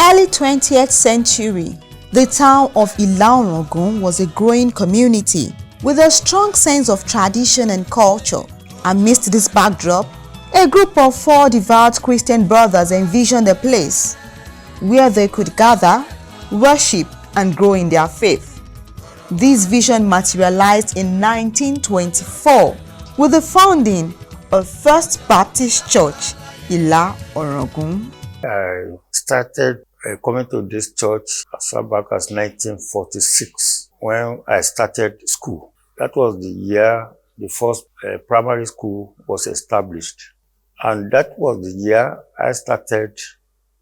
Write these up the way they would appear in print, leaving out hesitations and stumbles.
early 20th century, the town of Ila was a growing community with a strong sense of tradition and culture. Amidst this backdrop, a group of 4 devout Christian brothers envisioned a place where they could gather, worship, and grow in their faith. This vision materialized in 1924 with the founding of First Baptist Church, Ila. I started coming to this church as far back as 1946 when I started school. That was the year the first primary school was established. And that was the year I started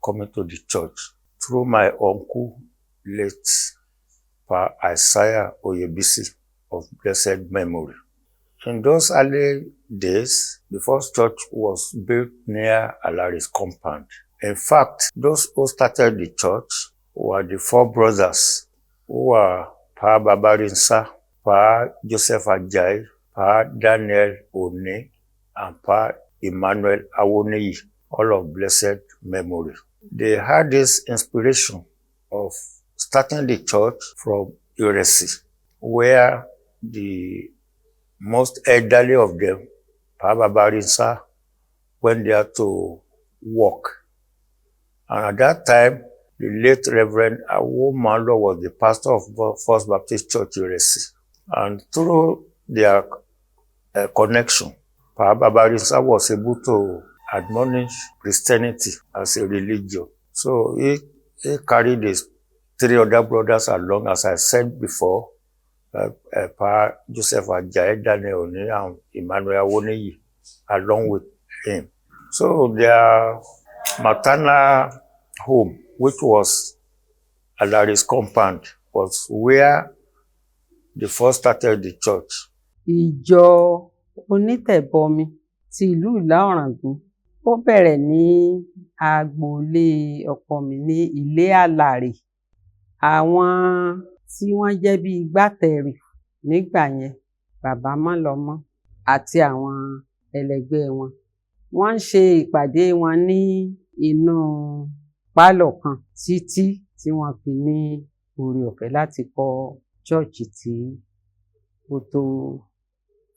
coming to the church through my uncle, late Pa Isaiah Oyebisi of blessed memory. In those early days, the first church was built near Alari's compound. In fact, those who started the church were the 4 brothers who were Pa Babarinsa, Pa Joseph Ajay, Pa Daniel One, and Pa Emmanuel Awoniyi, all of blessed memory. They had this inspiration of starting the church from Iresi, where the most elderly of them, Pa Babarinsa, went there to work. And at that time, the late Reverend Awomalo was the pastor of First Baptist Church Iresi. And through their connection, Pa Babarinsa was able to admonish Christianity as a religion. So he carried his 3 other brothers along, as I said before, Pa Joseph Ajay, Daniel One, and Emmanuel Awoniyi, along with him. So their maternal home, which was Alari's compound, was where they first started the church. Ìjọ onítẹ̀bọmi ti ìlú Ìlá Ọ̀ràngún ó bẹ̀rẹ̀ ní agboolé ọkọ mi ní Ilé Àlàrè. Àwọn tí wọ́n jẹ́ bí igbátẹrù nígbà yẹn, Bàbá Mọ́lọmọ́ àti àwọn ẹlẹgbẹ́ wọn, wọ́n ń ṣe ìpàdé wọn ní inú pálọ̀ kan títí tí wọ́n fi ní oore ọ̀fẹ́ láti kọ́ ṣọ́ọ̀ṣì tí ó tó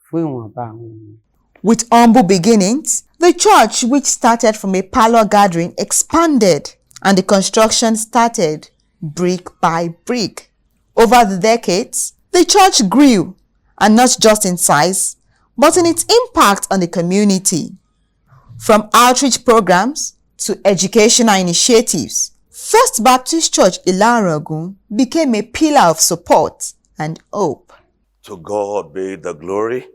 fún ìwọ̀nba àwọn ènìyàn. With humble beginnings, the church, which started from a parlor gathering, expanded, and the construction started brick by brick. Over the decades, the church grew, and not just in size, but in its impact on the community. From outreach programs to educational initiatives, First Baptist Church Ila became a pillar of support and hope. To God be the glory.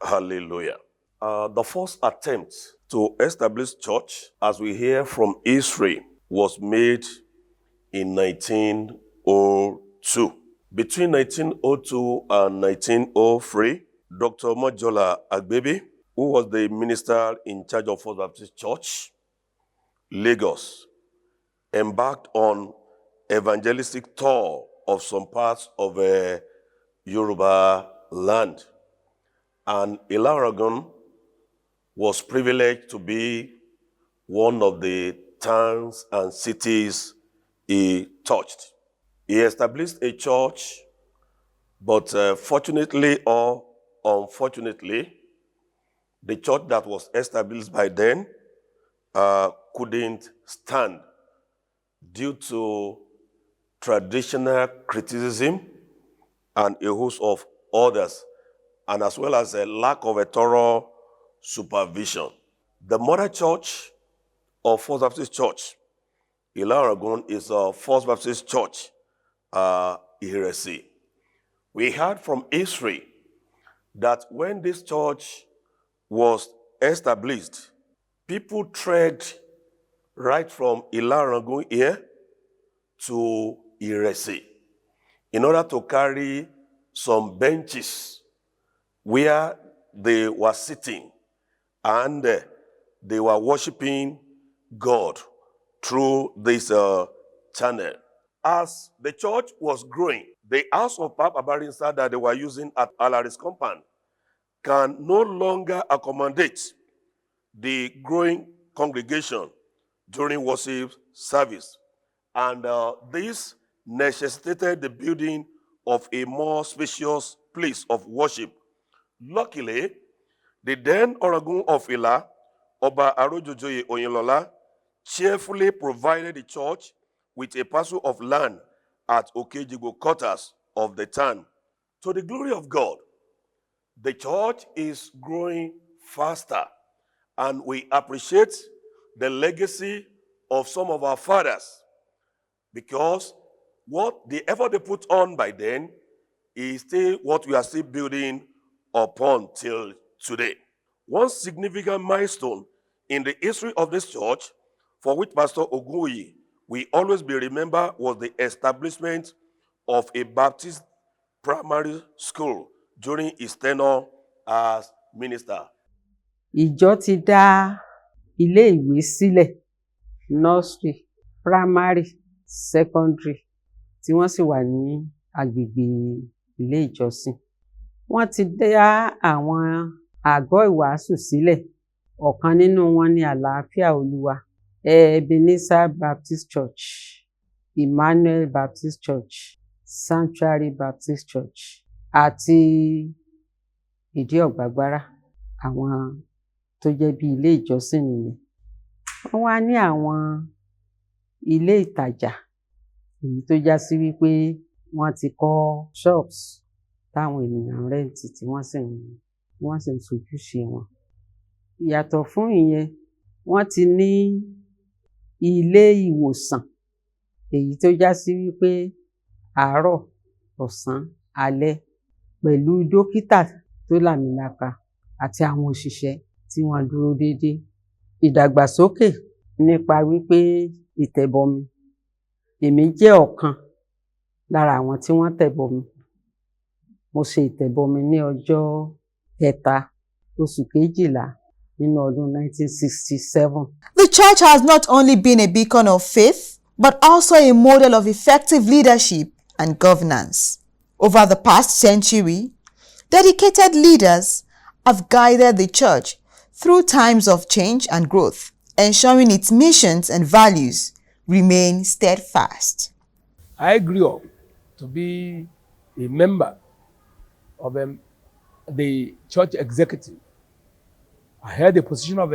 Hallelujah. The first attempt to establish church, as we hear from Israel, was made in 1902. Between 1902 and 1903, Dr. Mojola Agbebi, who was the minister in charge of First Baptist Church, Lagos, embarked on evangelistic tour of some parts of Yoruba land. And Ila was privileged to be one of the towns and cities he touched. He established a church, but fortunately or unfortunately, the church that was established by then couldn't stand due to traditional criticism and a host of others, and as well as a lack of a thorough supervision. The mother church of First Baptist Church, Ila is a First Baptist Church, Iresi. We heard from Israel that when this church was established, people trekked right from Ila here to Iresi in order to carry some benches where they were sitting and they were worshiping God through this channel. As the church was growing, the house of Papa Barinsa that they were using at Alari's compound can no longer accommodate the growing congregation during worship service. And this necessitated the building of a more spacious place of worship. Luckily, the then Oragun of Ila, Oba Arojojoye Oyinlola, cheerfully provided the church with a parcel of land at Okejigbo quarters of the town. To the glory of God, the church is growing faster, and we appreciate the legacy of some of our fathers, because what the effort they put on by then is still what we are still building upon till today. One significant milestone in the history of this church, for which Pastor Ogunyi will always be remembered, was the establishment of a Baptist primary school during his tenure as minister. Ìjọ ti dá ilé ìwé sílẹ̀, nursery, primary, secondary, tí wọ́n sì wà ní agbègbè ilé ìjọsìn. Wọ́n ti dá àwọn àgọ́ ìwàásù sílẹ̀. Ọ̀kan nínú wọn ni Àlàáfíà Olúwa, Ebenezer Baptist Church, Emmanuel Baptist Church, Sanctuary Baptist Church, àti Ìdí Ọ̀gbàgbárà. Àwọn tó jẹ́ bí ilé ìjọsìn nìyẹn. Wọ́n wá ní àwọn ilé ìtajà, èyí tó já sí wípé wọ́n ti kọ́ shops táwọn ènìyàn rẹ́ǹtì tí wọ́n sì ń ṣojúṣe wọn. Yàtọ̀ fún ìyẹn, wọ́n ti ní ilé ìwòsàn, èyí tó já sí wípé àárọ̀, ọ̀sán, alẹ́, pẹ̀lú dókítà tó làmìlaka àti àwọn òṣìṣẹ́ tí wọ́n dúró déédéé. Ìdàgbàsókè nípa wípé ìtẹ̀bọmi. Èmi jẹ́ ọ̀kan lára àwọn tí wọ́n tẹ̀bọmi. Mo ṣe ìtẹ̀bọmi ní ọjọ́ 3 oṣù kejìlá nínú ọdún 1967. The church has not only been a beacon of faith, but also a model of effective leadership and governance. Over the past century, dedicated leaders have guided the church through times of change and growth, ensuring its missions and values remain steadfast. I grew up to be a member of the church executive. I held the position of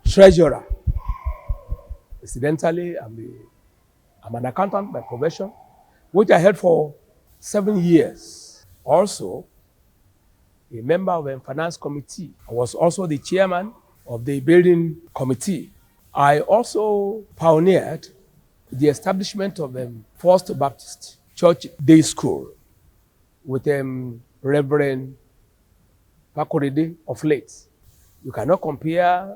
treasurer. Incidentally, I'm an accountant by profession, which I held for 7 years. Also, a member of the finance committee. I was also the chairman of the building committee. I also pioneered the establishment of First Baptist Church Day School with Reverend Pakorede of late. You cannot compare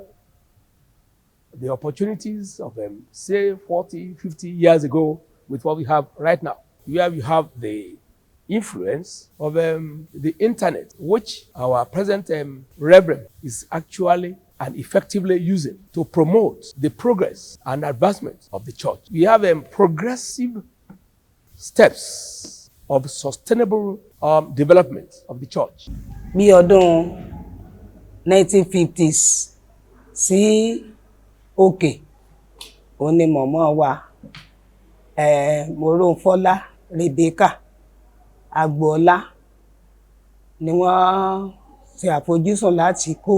the opportunities of, say, 40, 50 years ago with what we have right now. Here we have the influence of the internet, which our present Reverend is actually and effectively using to promote the progress and advancement of the church. We have progressive steps of sustainable development of the church. Bí ọdún 1950s sí òkè, òun ni mọ̀mọ́ wa, Moronfọ́lá Rebecca Agboola, ni wọ́n ṣe àfojúsùn láti kó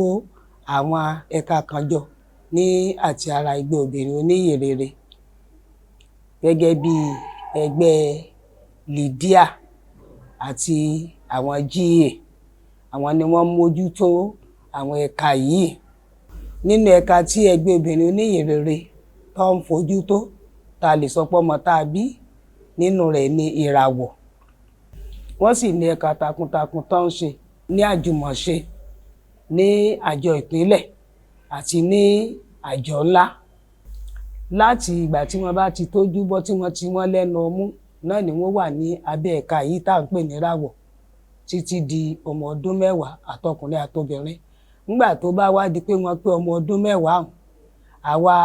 àwọn ẹ̀ka kan jọ ní àti ara ẹgbẹ́ obìnrin oníyìnrere gẹ́gẹ́ bí ẹgbẹ́ Lydia àti àwọn GA. Àwọn ni wọ́n mójútó àwọn ẹ̀ka yìí. Nínú ẹ̀ka tí ẹgbẹ́ obìnrin oníyìnrere tó ń fojú tó, ta lè sọ pé ọmọ tá a bí nínú rẹ̀ ni ìràwọ̀. Wọ́n sì ní ẹ̀ka takuntakun tó ń ṣe ní àjùmọ̀ṣe, ní àjọ ìpínlẹ̀ àti ní àjọ ńlá. Láti ìgbà tí wọ́n bá ti tójú bọ́ tí wọ́n ti wọ́n lẹ́nu ọmú, náà ni wọ́n wà ní abẹ́ ẹ̀ka yìí tá à ń pè ní ìràwọ̀ títí di ọmọ ọdún 10 àtọkùnrin àtobìnrin. Nígbà tó bá wá di pé wọ́n pé ọmọ ọdún 10, àwa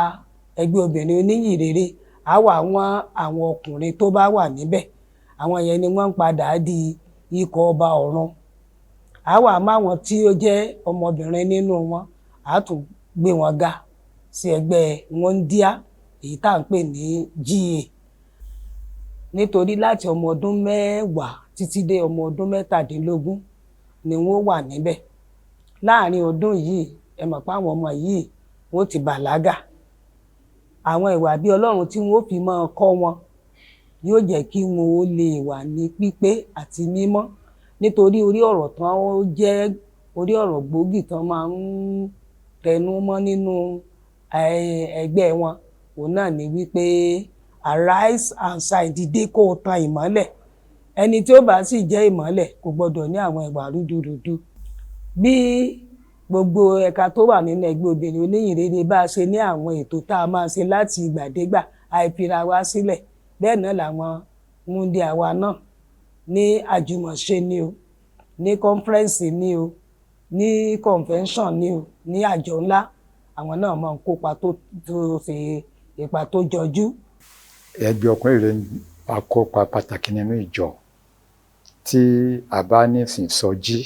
ẹgbẹ́ obìnrin oníyìnrere á wà wọ́n àwọn ọkùnrin tó bá wà níbẹ̀. Àwọn yẹn ni wọ́n ń padà di ikọ̀ ọba ọ̀run. Á wà máwọn tí ó jẹ́ ọmọbìnrin nínú wọn, á tún gbé wọn ga sí ẹgbẹ́ Wọ́ndíá èyí tá à ń pè ní GA nítorí láti ọmọ ọdún 10 títí dé ọmọ ọdún 17 ni wọ́n wà níbẹ̀. Láàárín ọdún yìí ẹ mọ̀ pé àwọn ọmọ yìí wọ́n ti bàlágà. Àwọn ìwà bí Ọlọ́run tí wọ́n fi máa kọ́ wọn yóò jẹ́ kí wọn ó lè wà ní pípé àti mímọ́ nítorí orí ọ̀rọ̀ tán ó jẹ́ orí ọ̀rọ̀ gbòógì tán máa ń tẹnu mọ́ nínú ẹgbẹ́ wọn òun náà ni wípé arise and shine, dìde kó o tan ìmọ́lẹ̀. Ẹni tí ó bá sì jẹ́ ìmọ́lẹ̀ kò gbọdọ̀ ní àwọn ìwà rúdurùdu. Bí gbogbo ẹ̀ka tó wà nínú ẹgbẹ́ obìnrin oníyìnrere bá ṣe ní àwọn ètò tá a máa ṣe láti ìgbàdégbà àìfira wa sílẹ̀, bẹ́ẹ̀ náà làwọn wúndíá wa náà ní àjùmọ̀ṣe ni o, ní conference ni o, ní convention ni o, ní àjọ ńlá, àwọn náà máa ń kópa tó ṣe ipa tó jọjú. Ẹgbẹ́ ọkùnrin rere wá kópa pàtàkì nínú ìjọ. Tí a bá ní ìsìnsọjí,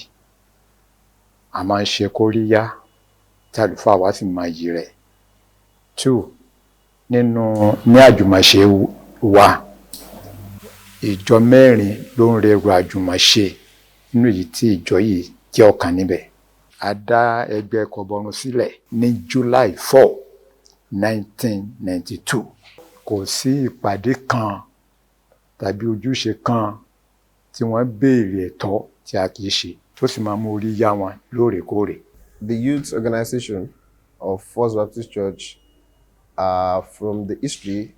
a máa ń ṣe kóríyá tí àlùfáà wa sì máa yí rẹ̀. 2, ní àjùmọ̀ṣe wa, ìjọ 4 ló ń rẹrù àjùmọ̀ṣe nínú èyí tí ìjọ yìí jẹ́ ọ̀kan níbẹ̀. A dá ẹgbẹ́ kọbọrun sílẹ̀ ní July 4, 1992. Kò sí ìpàdé kan tàbí ojúṣe kan tí wọ́n béèrè ẹ̀tọ́ tí a kìí ṣe tó sì máa mú orí yá wọn lóòrèkóòrè. The youth organization of First Baptist Church, from the history,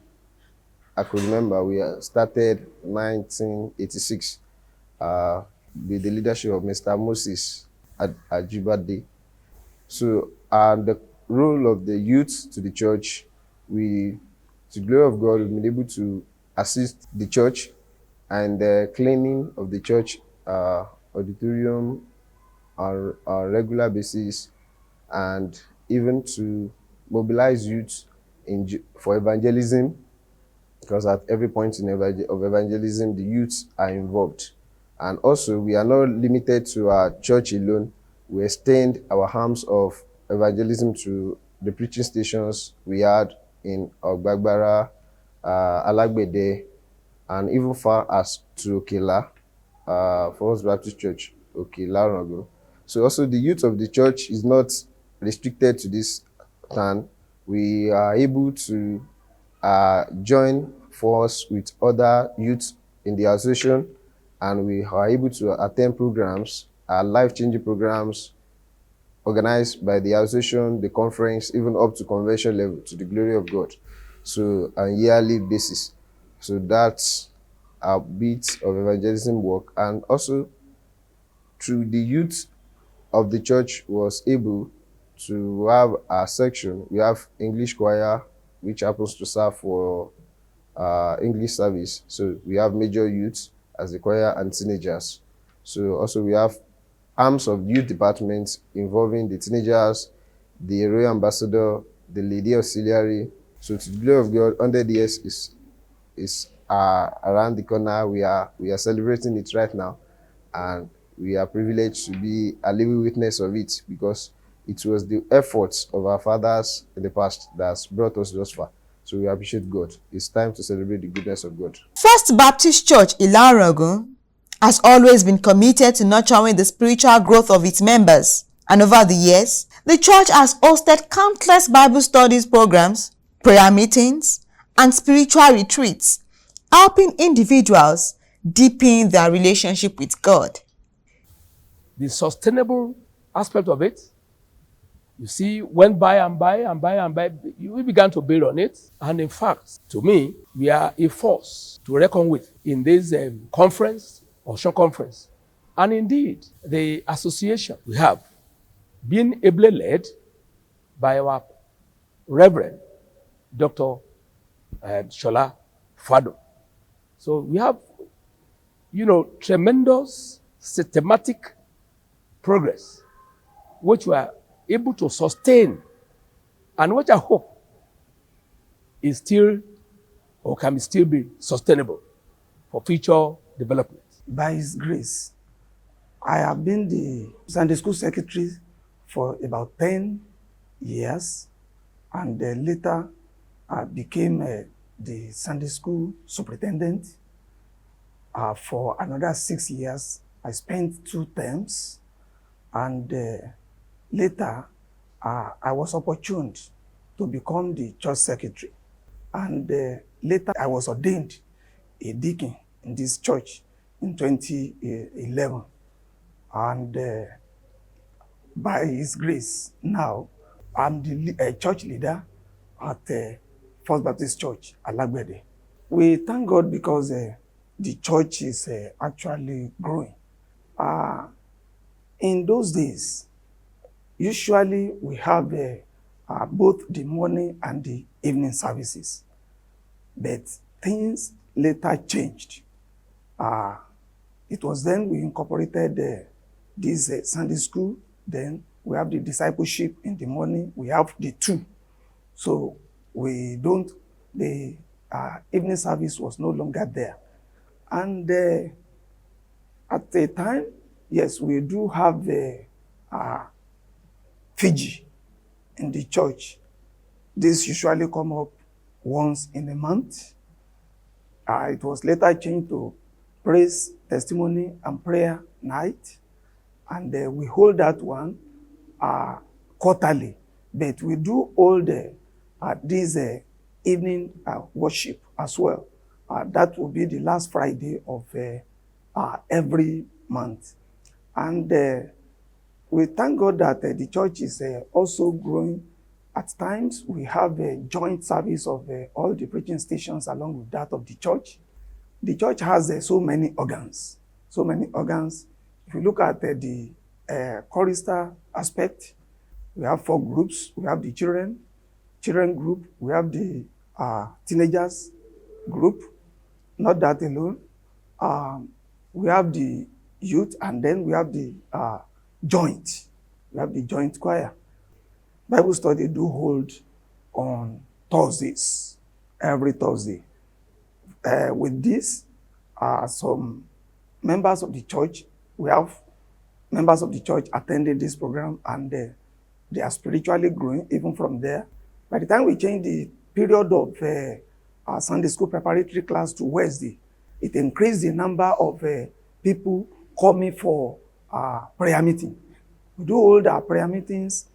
I could remember we started 1986 with the leadership of Mr. Moses Ajibade. So, the role of the youth to the church, to the glory of God, we've been able to assist the church and the cleaning of the church auditorium on a regular basis, and even to mobilize youth for evangelism, because at every point of evangelism, the youth are involved. And also, we are not limited to our church alone. We extend our arms of evangelism to the preaching stations we had in Ogbagbara, Alagbede, and even far as to Okela, First Baptist Church, Okela Rogo. So also the youth of the church is not restricted to this town. We are able to join force with other youth in the association, and we are able to attend programs, life-changing programs organized by the association, the conference, even up to convention level, to the glory of God. So on a yearly basis. So that's a bit of evangelism work. And also through the youth of the church was able to have a section. We have English choir, which happens to serve for English service. So we have major youth as the choir and teenagers. So also we have arms of youth departments involving the teenagers, the royal ambassador, the lady auxiliary. So to the glory of God, 100 years is around the corner. We are celebrating it right now, and we are privileged to be a living witness of it, because it was the efforts of our fathers in the past that's brought us thus far. So we appreciate God. It's time to celebrate the goodness of God. First Baptist Church Ila has always been committed to nurturing the spiritual growth of its members. And over the years, the church has hosted countless Bible studies programs, prayer meetings, and spiritual retreats, helping individuals deepen their relationship with God. The sustainable aspect of it, you see, went by and by and by and by, we began to build on it. And in fact, to me, we are a force to reckon with in this conference, Ocean Conference. And indeed, the association we have been ably led by our Reverend Dr. Shola Fado. So we have, tremendous systematic progress, which we are able to sustain, and which I hope is still, or can still be sustainable for future development. By His grace, I have been the Sunday school secretary for about 10 years, and later I became the Sunday school superintendent. For another 6 years, I spent 2 terms, and later I was opportuned to become the church secretary. And later I was ordained a deacon in this church in 2011. And by His grace, now I'm the church leader at First Baptist Church, Alagbede. We thank God because the church is actually growing. In those days, usually we have both the morning and the evening services, but things later changed. It was then we incorporated this Sunday school. Then we have the discipleship in the morning. We have the 2. So we don't, the evening service was no longer there. And at the time, yes, we do have the Fiji in the church. This usually come up once in a month. It was later changed to praise, testimony, and prayer night. And we hold that one quarterly. But we do hold this evening worship as well. That will be the last Friday of every month. And we thank God that the church is also growing. At times, we have a joint service of all the preaching stations along with that of the church. The church has so many organs. So many organs. If you look at the chorister aspect, we have 4 groups. We have the children group. We have the teenagers group. Not that alone. We have the youth, and then we have the joint. We have the joint choir. Bible study do hold on Thursdays, every Thursday. With this, some members of the church, we have members of the church attending this program, and they are spiritually growing even from there. By the time we change the period of our Sunday school preparatory class to Wednesday, it increased the number of people coming for prayer meeting. We do hold our prayer meetings,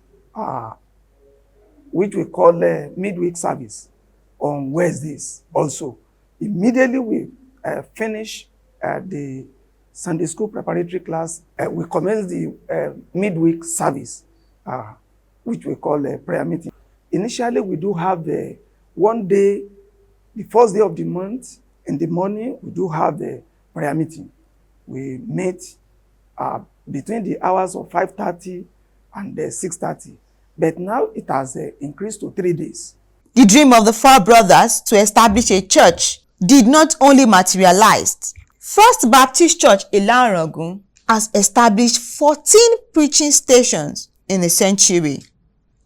which we call midweek service on Wednesdays also. Immediately we finish the Sunday school preparatory class, we commence the midweek service, which we call a prayer meeting. Initially, we do have one day, the first day of the month, in the morning, we do have the prayer meeting. We meet between the hours of 5:30 and 6:30. But now it has increased to 3 days. The dream of the 4 brothers to establish a church did not only materialize. First Baptist Church Ila has established 14 preaching stations in a century.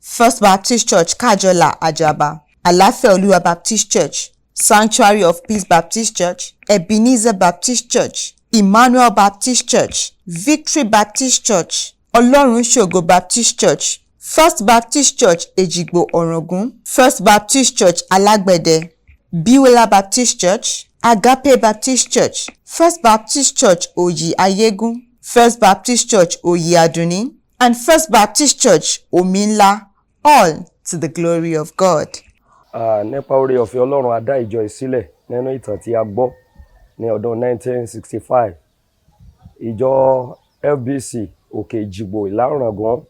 First Baptist Church Kajola Ajaba, Alafeoluwa Baptist Church, Sanctuary of Peace Baptist Church, Ebenezer Baptist Church, Emmanuel Baptist Church, Victory Baptist Church, Olorun Shogo Baptist Church, First Baptist Church Ejigbo Orogun, First Baptist Church Alagbede, Biwela Baptist Church, Agape Baptist Church, First Baptist Church Oyi Ayegun, First Baptist Church Oyi Aduni, and First Baptist Church Ominla, all to the glory of God. Nípa oore ọ̀fẹ́ Ọlọ́run a dá ìjọ ìsílẹ̀ nínú ìtàn tí a gbọ́ ní ọdún 1965. Ìjọ Fbc Òkè Ìjìgbò Ìlà Ọ̀ràngún,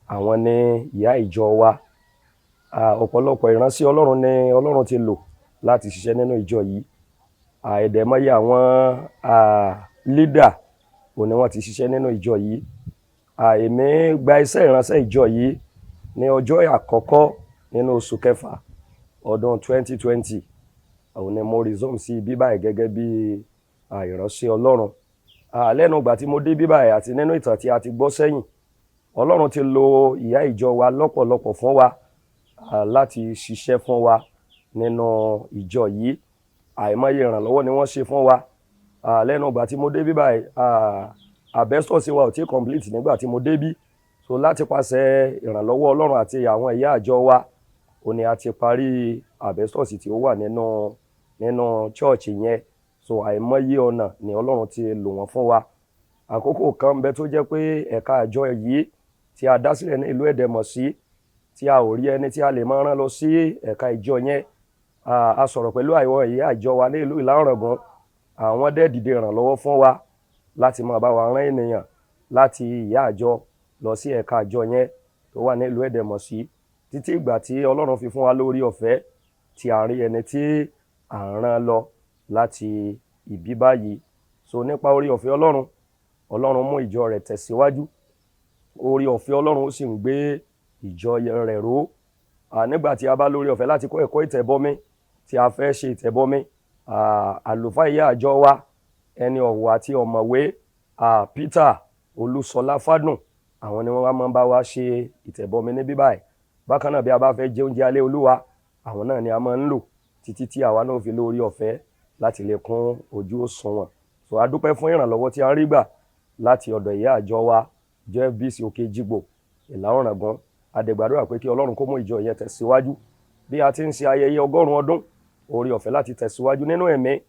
àwọn ni ìyá ìjọ wa. Ọ̀pọ̀lọpọ̀ ìránṣẹ́ Ọlọ́run ni Ọlọ́run ti lò láti ṣiṣẹ́ nínú ìjọ yìí. Ẹ̀dẹ̀mọ́yé àwọn leader òní wọ́n ti ṣiṣẹ́ nínú ìjọ yìí. Èmi gba iṣẹ́ ìránṣẹ́ ìjọ yìí ní ọjọ́ àkọ́kọ́ nínú oṣù kẹfà ọdún 2020. Òun ni mo resume sí bíbáyìí gẹ́gẹ́ bí ìránṣẹ́ Ọlọ́run. Lẹ́nu ìgbà tí mo dé bíbáyìí àti nínú ìtàn tí a ti gbọ́ sẹ́yìn, Ọlọ́run ti lo ìyá ìjọ wa lọ́pọ̀lọpọ̀ fún wa láti ṣiṣẹ́ fún wa nínú ìjọ yìí. Àìmọye ìrànlọ́wọ́ ni wọ́n ṣe fún wa. Lẹ́nu ìgbà tí mo dé bíbáyìí, asbestos wa ò tí complete nígbà tí mo dé bí. So láti pàṣẹ ìrànlọ́wọ́ Ọlọ́run àti àwọn ìyá àjọ wa, ó ní a ti parí asbestos tí ó wà nínú church yẹn. So àìmọye ọ̀nà ni Ọlọ́run ti lò wọ́n fún wa. Àkókò kan bẹ tó jẹ́ pé ẹ̀ka àjọ yìí tí a dá sílẹ̀ ní ìlú Ẹ̀dẹ̀mọ̀sí tí a ò rí ẹni tí a lè máa rán lọ sí ẹ̀ka ìjọ yẹn. A sọ̀rọ̀ pẹ̀lú àwọn ìyá àjọ wa ní ìlú Ìlá Ọ̀ràngún. Àwọn dẹ̀ dìde ìrànlọ́wọ́ fún wa láti máa bá wa rán ènìyàn láti ìyá àjọ lọ sí ẹ̀ka àjọ yẹn tó wà ní ìlú Ẹ̀dẹ̀mọ̀sí, títí ìgbà tí Ọlọ́run fi fún wa lórí ọ̀fẹ́ tí a rí ẹni tí à ń rán lọ láti ìbí báyìí. So nípa orí ọ̀fẹ́ Ọlọ́run mú ìjọ rẹ̀ tẹ̀síwájú. Orí ọ̀fẹ́ Ọlọ́run ó sì ń gbé ìjọ rẹ̀ ró. Nígbà tí a bá lórí ọ̀fẹ́ láti kọ́ ẹ̀kọ́ ìtẹ̀bọmi, tí a fẹ́ ṣe ìtẹ̀bọmi, àlùfáà ìyá àjọ wa ẹni ọ̀wọ̀ àti ọ̀mọ̀wé Peter Olúṣọlá Fádùn, àwọn ni wọ́n máa ń bá wa ṣe ìtẹ̀bọmi níbí báyìí. Bákan náà bí a bá fẹ́ jẹ oúnjẹ alẹ́ Olúwa, àwọn náà ni a máa ń lò títí tí àwa náà fi lórí ọ̀fẹ́ láti lè kún ojú òṣùwọ̀n. So a dúpẹ́ fún ìrànlọ́wọ́ tí a rí gbà láti ọ̀dọ̀ ìyá àjọ wa jẹ́ Fbc Òkè-Jìgbò Ìlà Ọ̀ràngún. A dẹ̀ gbàdúrà pé kí Ọlọ́run kó mú ìjọ yẹn tẹ̀síwájú bí a ti ń ṣe ayẹyẹ 100 ọdún. Orí ọ̀fẹ́ láti tẹ̀síwájú nínú ẹ̀mí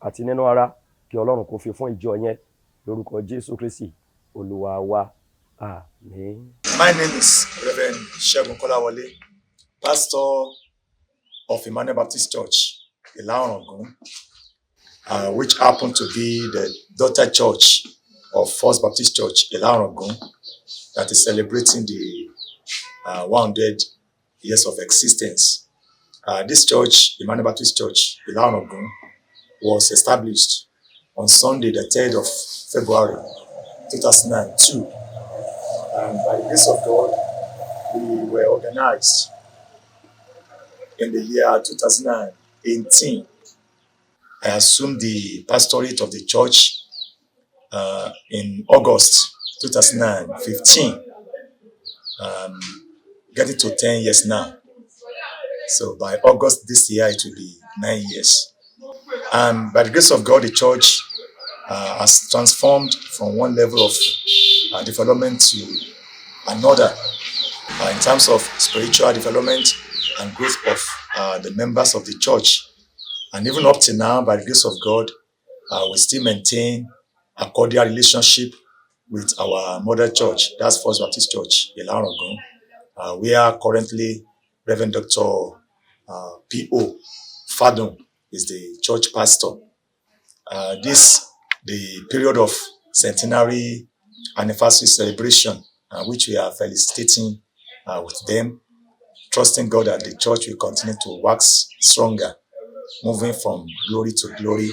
àti nínú ara, kí Ọlọ́run kó fi fún ìjọ yẹn lórúkọ Jésù Kristi Olúwa wa. Amen. My name is Reverend Segun Kolawole, pastor of Emmanuel Baptist Church, Ila Ọ̀ràngún, which happened to be the daughter church of First Baptist Church, Ila Ọ̀ràngún, that is celebrating the 100 years of existence. This church, Emmanuel Baptist Church, Ila Ọ̀ràngún, was established on Sunday, the 3rd of February, 2002. And by the grace of God, we were organized in the year 2018. I assumed the pastorate of the church in August 2015. Getting to 10 years now. So by August this year, it will be 9 years. And by the grace of God, the church has transformed from one level of development to another in terms of spiritual development and growth of the members of the church. And even up to now, by the grace of God, we still maintain a cordial relationship with our mother church, that's First Baptist Church, Ila Ọ̀ràngún. We are currently Reverend Dr. P.O. Fadun is the church pastor. The period of centenary anniversary celebration, which we are felicitating with them, trusting God that the church will continue to wax stronger, moving from glory to glory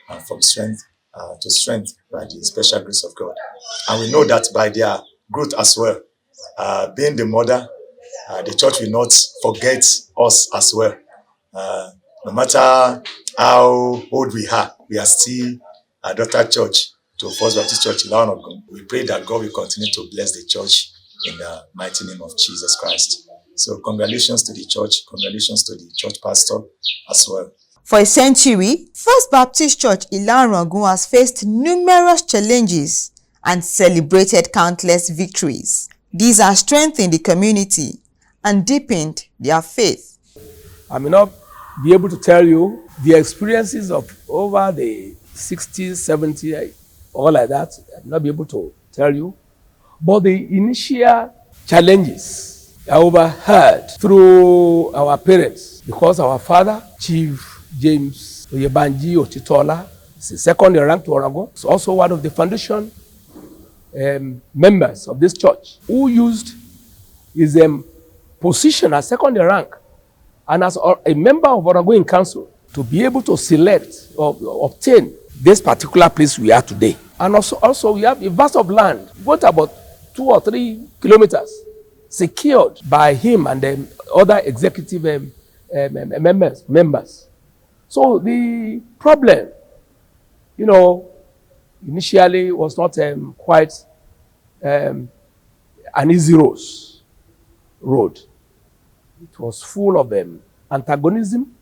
and from strength to strength by the special grace of God. And we know that by their growth as well, being the mother, the church will not forget us as well. No matter how old we are still a daughter church to First Baptist Church Ila Ọ̀ràngún. We pray that God will continue to bless the church in the mighty name of Jesus Christ. So congratulations to the church, congratulations to the church pastor as well. For a century, First Baptist Church Ila Ọ̀ràngún has faced numerous challenges and celebrated countless victories. These have strengthened the community and deepened their faith. I may not be able to tell you the experiences of over the 60s, 70s, all like that. I may not be able to tell you. But the initial challenges I overheard through our parents, because our father, Chief James Oyebanji Otitola, is the second in rank to Ọ̀ràngún. He's also one of the foundation members of this church, who used his position as second in rank and as a member of Ọ̀ràngún Council to be able to select or obtain this particular place we are today. And also we have a vast of land, what about 2 or 3 kilometers, secured by him and the other executive members. So the problem, initially was not quite an easy road. It was full of antagonism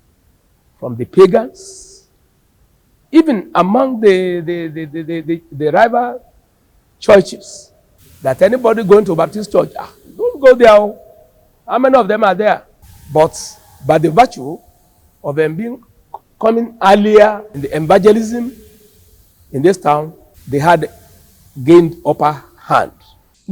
from the pagans, even among the rival churches, that anybody going to Baptist church, don't go there. How many of them are there? But by the virtue of them coming earlier in the evangelism in this town, they had gained upper hand.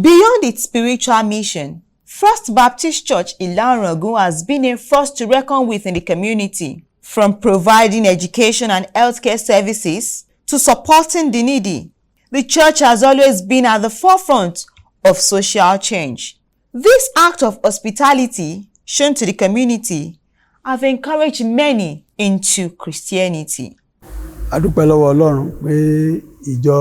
Beyond its spiritual mission, First Baptist Church Ila has been a force to reckon with in the community, from providing education and healthcare services to supporting the needy. The church has always been at the forefront of social change. This act of hospitality shown to the community have encouraged many into Christianity. A dúpẹ́ lọ́wọ́ Ọlọ́run pé ìjọ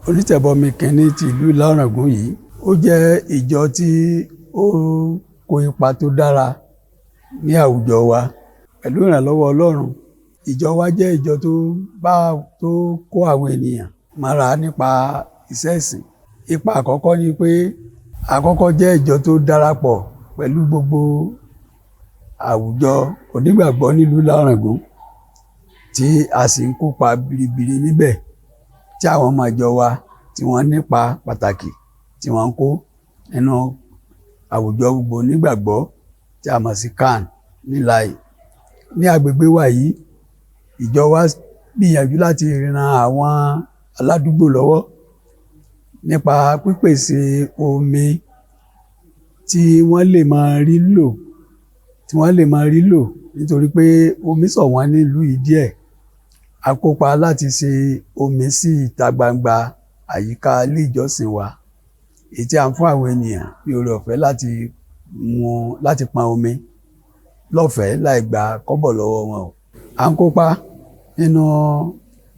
onítẹ̀bọmi kìíní ti ìlú Ìlá Ọ̀ràngún yìí ó jẹ́ ìjọ tí ó kó ipa tó dára ní àwùjọ wa. Pẹ̀lú ìrànlọ́wọ́ Ọlọ́run, ìjọ wa jẹ́ ìjọ tó kó àwọn ènìyàn mára nípa iṣẹ́ ìsìn. Ipa àkọ́kọ́ ni pé àkọ́kọ́ jẹ́ ìjọ tó darapọ̀ pẹ̀lú gbogbo àwùjọ onígbàgbọ́ nílùú Ìlá Ọ̀ràngún, tí a sì ń kópa biribiri níbẹ̀, tí àwọn ọmọ ìjọ wa tí wọ́n nípa pàtàkì tí wọ́n ń kó nínú àwùjọ gbogbo onígbàgbọ́ tí a mọ̀ sí CAN nílàyé. Ní agbègbè wa yìí, ìjọ wa gbìyànjú láti ran àwọn aládùúgbò lọ́wọ́ nípa pípèsè omi tí wọ́n lè máa rí lò nítorí pé omi ṣọ̀wọ́n nílùú yìí díẹ̀. A kópa láti ṣe omi sí ìta gbangba àyíká ilé ìjọsìn wa, èyí tí a ń fún àwọn ènìyàn ní oore ọ̀fẹ́ láti pọn omi lọ́fẹ̀ẹ́ láì gba kọ́bọ̀ lọ́wọ́ wọn. À ń kópa nínú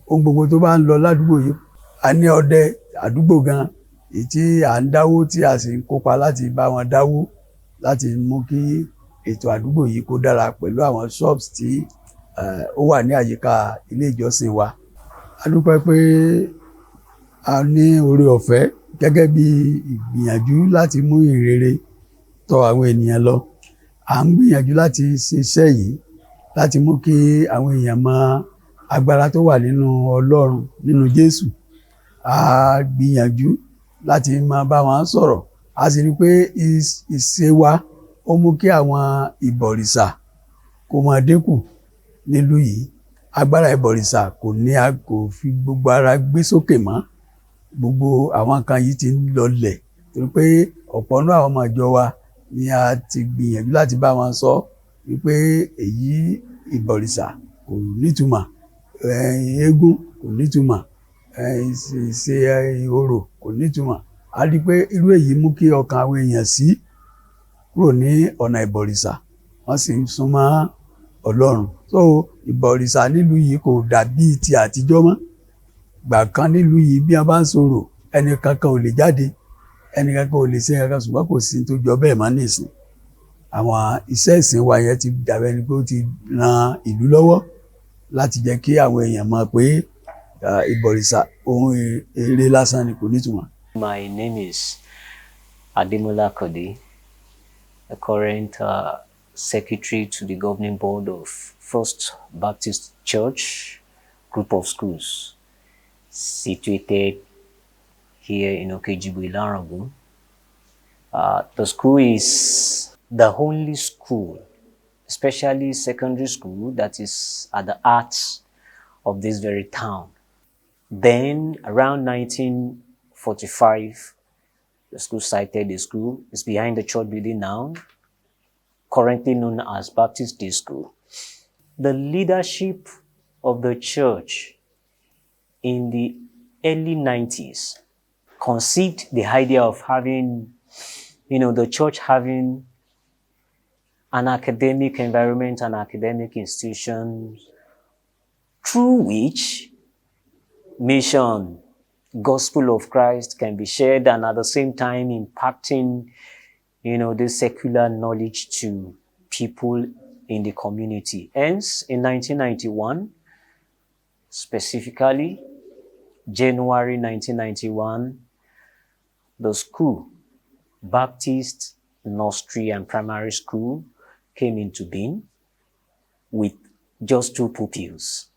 ohun gbogbo tó bá ń lọ ládùúgbò yìí. A ní ọdẹ àdúgbò gan, èyí tí à ń dáwó tí a sì ń kópa láti bá wọn dáwó láti mú kí ètò àdúgbò yìí kó dára pẹ̀lú àwọn shops tí ó wà ní àyíká ilé ìjọsìn wa. A dúpẹ́ pé a ní oore ọ̀fẹ́ gẹ́gẹ́ bí ìgbìyànjú láti mú ìrere tọ̀ àwọn ènìyàn lọ. À ń gbìyànjú láti ṣiṣẹ́ yìí láti mú kí àwọn èèyàn mọ agbára tó wà nínú Ọlọ́run, nínú Jésù. A gbìyànjú láti máa bá wọn sọ̀rọ̀. A sì rí pé ìṣe wa ó mú kí àwọn ìbọ̀rìṣà kó máa dínkù nílùú yìí. Agbára ìbọ̀rìṣà kò fi gbogbo ara gbé sókè mọ́. Gbogbo àwọn kan yìí ti ń lọlẹ̀ torí pé ọ̀pọ̀ nínú àwọn ọmọ ìjọ wa ni a ti gbìyànjú láti bá wọn sọ wípé èyí ìbọ̀rìṣà kò nítumọ̀, eégún kò nítumọ̀, ìṣe orò kò nítumọ̀. A rí pé irú èyí mú kí ọkàn àwọn èèyàn sí kúrò ní ọ̀nà ìbọ̀rìṣà, wọ́n sì ń súnmọ́ Ọlọ́run. So ìbọ̀rìṣà nílùú yìí kò dàbí ti àtijọ́ mọ́. Ìgbà kan nílùú yìí bí wọ́n bá ń sọ̀rọ̀, ẹnì kankan ò lè jáde, ẹnì kankan ò lè ṣe kankan, ṣùgbọ́n kò sí tó jọ bẹ́ẹ̀ mọ́ nísìn. Àwọn iṣẹ́ ìsìn wa yẹn ti dàbí ẹni pé ó ti ran ìlú lọ́wọ́ láti jẹ́ kí àwọn èèyàn mọ̀ pé ìbọ̀rìṣà ohun eré lásán ni, kò nítumọ̀. My name is Ademola Kode, a current secretary to the governing board of First Baptist Church Group of Schools, situated here in Okejigbo, Ila Ọ̀ràngún. The school is the only school, especially secondary school, that is at the heart of this very town. Then, around 1945, the school sited the school. It's behind the church building now, currently known as Baptist Day School. The leadership of the church in the early 90s conceived the idea of having, the church having an academic environment, an academic institution through which mission, gospel of Christ can be shared, and at the same time impacting, this secular knowledge to people in the community. Hence, in 1991, specifically, January 1991, the school, Baptist Nursery and Primary School, came into being with just 2 pupils.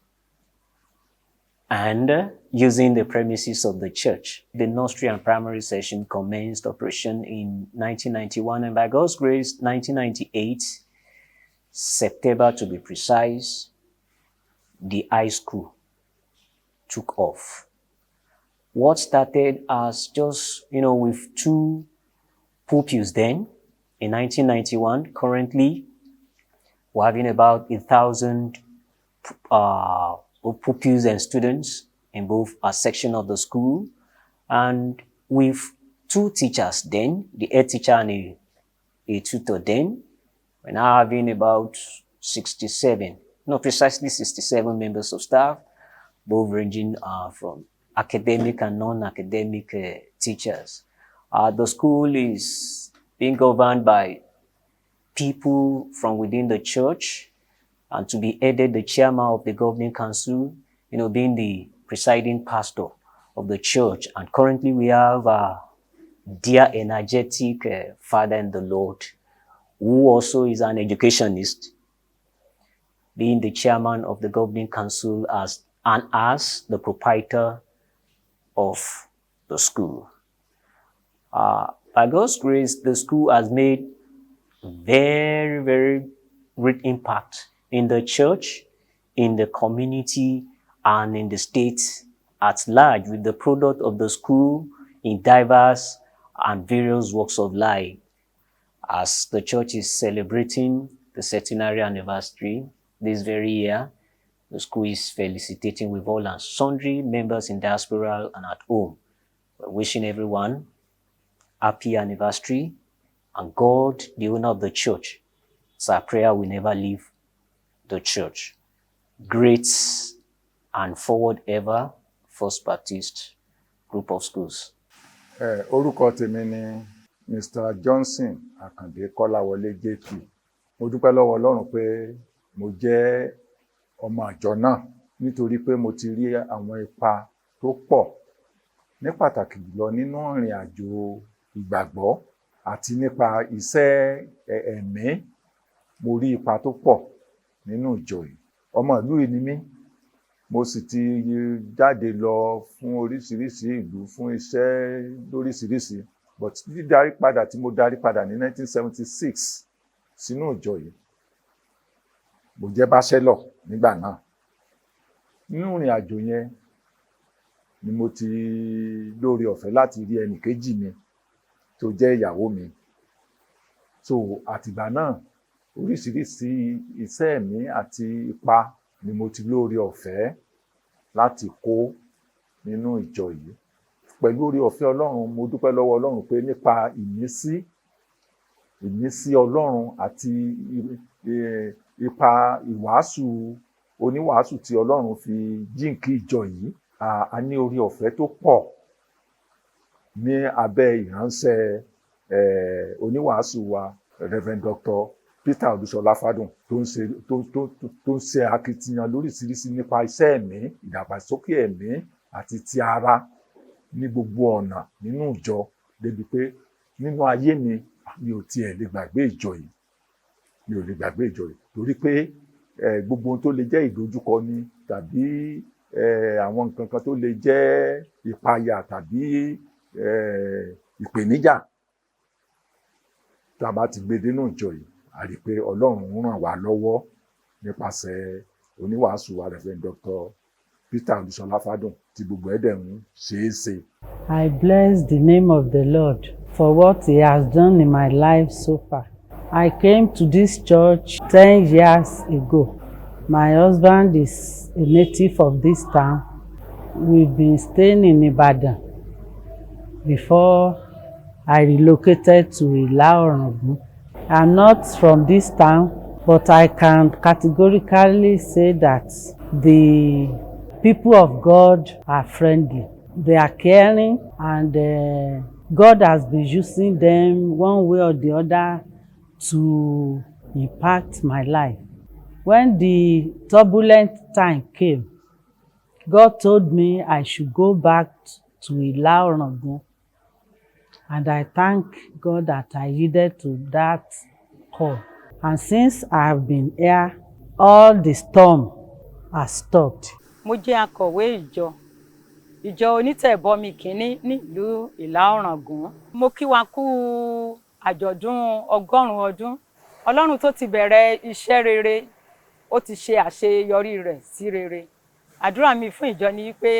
And using the premises of the church, the nursery and primary session commenced operation in 1991, and by God's grace, 1998, September to be precise, the high school took off. What started as just, with 2 pupils then in 1991, currently we're having about 1,000 pupils and students in both a section of the school, and with 2 teachers then, the head teacher and a tutor then, we're now having about 67 members of staff, both ranging from academic and non-academic teachers. The school is being governed by people from within the church, and to be headed the chairman of the governing council, being the presiding pastor of the church. And currently we have a dear energetic father in the Lord, who also is an educationist, being the chairman of the governing council as the proprietor of the school. By God's grace, the school has made very, very great impact in the church, in the community, and in the state at large, with the product of the school in diverse and various walks of life. As the church is celebrating the centenary anniversary this very year, the school is felicitating with all and sundry members in diaspora and at home. We're wishing everyone happy anniversary, and God, the owner of the church, it's our prayer we never leave the church. Great and forward ever, First Baptist Group of Schools. Orúkọ tèmi ni Mr. Johnson Àkàndé Kọ́láwọlé JP. Mo dúpẹ́ lọ́wọ́ Ọlọ́run pé mo jẹ́ ọmọ àjọ náà, nítorí pé mo ti rí àwọn ipa tó pọ̀, ní pàtàkì jùlọ nínú ìrìn àjò ìgbàgbọ́ àti nípa iṣẹ́ ẹ̀mí. Mo rí ipa tó pọ̀ nínú ìjọ yìí. Ọmọ ìlú yìí ni mí, mo sì ti jáde lọ fún oríṣiríṣi ìlú fún iṣẹ́ lóríṣiríṣi, but dídarí padà tí mo darí padà ní 1976 sínú ìjọ yìí, mo jẹ́ bachelor nígbà náà. Nínú ìrìn àjò yẹn ni mo ti lóore ọ̀fẹ́ láti rí ẹnì kejì mi tó jẹ́ ìyàwó mi. So àtìgbà náà oríṣiríṣi iṣẹ́ ẹ̀mí àti ipa ni mo ti lóore ọ̀fẹ́ láti kó nínú ìjọ yìí. Pẹ̀lú oore ọ̀fẹ́ Ọlọ́run, mo dúpẹ́ lọ́wọ́ Ọlọ́run pé nípa ìmísí Ọlọ́run àti ipa oníwàásù tí Ọlọ́run fi jíǹkí ìjọ yìí, a ní oore ọ̀fẹ́ tó pọ̀ ní abẹ́ ìránṣẹ́ oníwàásù wa, Reverend Dr. Peter Olúṣọlá Fádùn, tó ń ṣe akitiyan lóríṣiríṣi nípa iṣẹ́ ẹ̀mí, ìdàgbàsókè ẹ̀mí àti ti ara ní gbogbo ọ̀nà nínú ìjọ, débi pé nínú ayé mi ò tiẹ̀ lè gbàgbé ìjọ yìí. Torí pé gbogbo ohun tó lè jẹ́ ìdojúkọ ni, tàbí àwọn nǹkan kan tó lè jẹ́ ìpayà tàbí ìpèníjà, tá a bá ti gbé dénú ìjọ yìí, a rí i pé Ọlọ́run ràn wá lọ́wọ́ nípasẹ̀ oníwàásù wa, Reverend Dr. Peter Olúṣọlá Fádùn, tí gbogbo ẹ̀dẹ̀ ń ṣeé ṣe. I bless the name of the Lord for what He has done in my life so far. I came to this church 10 years ago. My husband is a native of this town. We've been staying in Ibadan before I relocated to Ila. I'm not from this town, but I can categorically say that the people of God are friendly. They are caring, and God has been using them one way or the other to impact my life. When the turbulent time came, God told me I should go back to Ila, and I thank God that I yielded to that call. And since I have been here, all the storm has stopped. Mo jẹ́ akọ̀wé ìjọ onítẹ̀bọmi kìíní nílùú Ìlá Ọ̀ràngún. Mo kí wa kú àjọ̀dún 100 ọdún Ọlọ́run tó ti bẹ̀rẹ̀ iṣẹ́ rere, ó ti ṣe àṣeyọrí rẹ̀ sí rere. Àdúrà mi fún ìjọ ni pé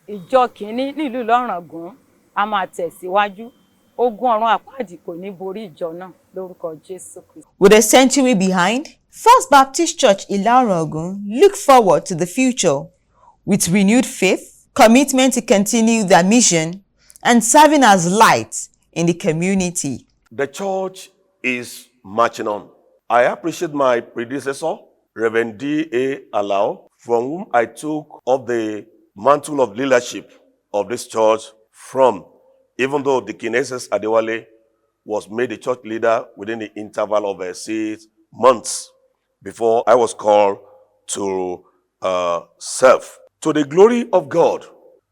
ìjọ kìíní nílùú Ìlá-Ọ̀ràngún a máa tẹ̀síwájú. Ogun ọ̀run àpáàdì kò ní borí ìjọ náà lórúkọ Jésù Kristi. With a century behind, First Baptist Church Ila look forward to the future with renewed faith, commitment to continue their mission, and serving as light in the community. The church is marching on. I appreciate my predecessor, Reverend D.A. Alao, from whom I took up the mantle of leadership of this church from, even though Deacon S.S. Adewale was made the church leader within the interval of 6 months before I was called to serve. To the glory of God,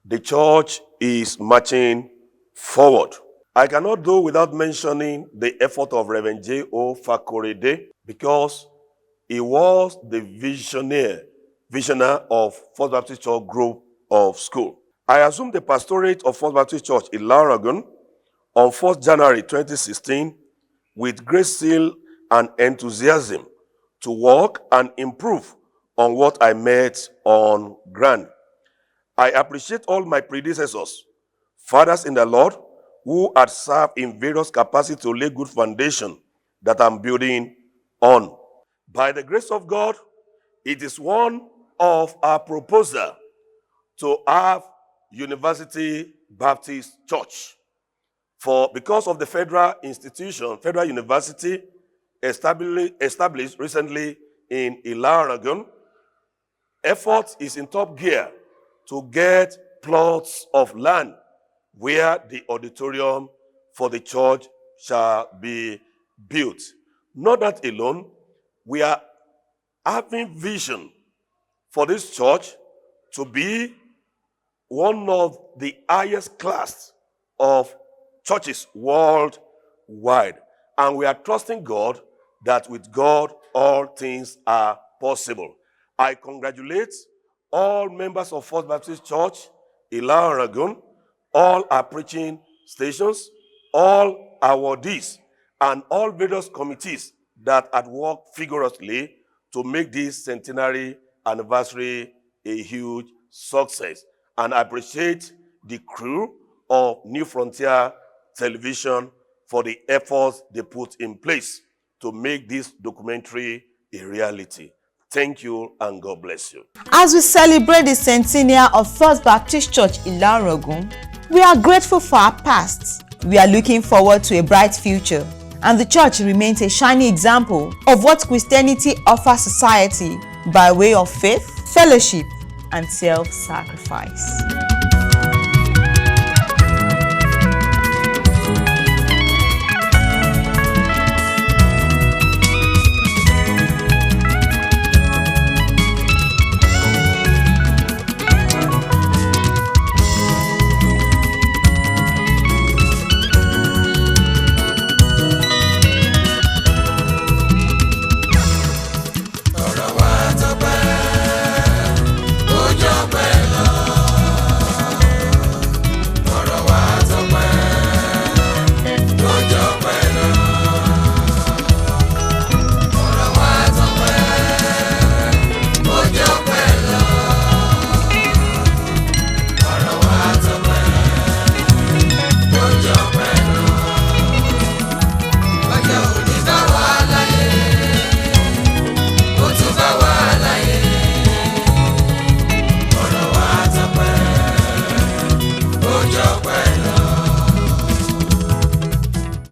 the church is marching forward. I cannot do without mentioning the effort of Reverend J.O. Fakorede, because he was the visionary of First Baptist Church Group of School. I assumed the pastorate of First Baptist Church Ila on 1st January 2016 with great zeal and enthusiasm to work and improve on what I met on ground. I appreciate all my predecessors, fathers in the Lord, who had served in various capacities to lay good foundation that I'm building on. By the grace of God, it is one of our proposals to have University Baptist Church. Because of the federal institution, federal university established recently in Ila, effort is in top gear to get plots of land where the auditorium for the church shall be built. Not that alone, we are having vision for this church to be one of the highest class of churches worldwide. And we are trusting God that with God, all things are possible. I congratulate all members of First Baptist Church, Ila, all our preaching stations, all awardees, and all various committees that had worked vigorously to make this centenary anniversary a huge success. And I appreciate the crew of New Frontier Television for the efforts they put in place to make this documentary a reality. Thank you and God bless you. As we celebrate the centennial of First Baptist Church Ila, we are grateful for our past. We are looking forward to a bright future, and the church remains a shining example of what Christianity offers society by way of faith, fellowship, and self-sacrifice.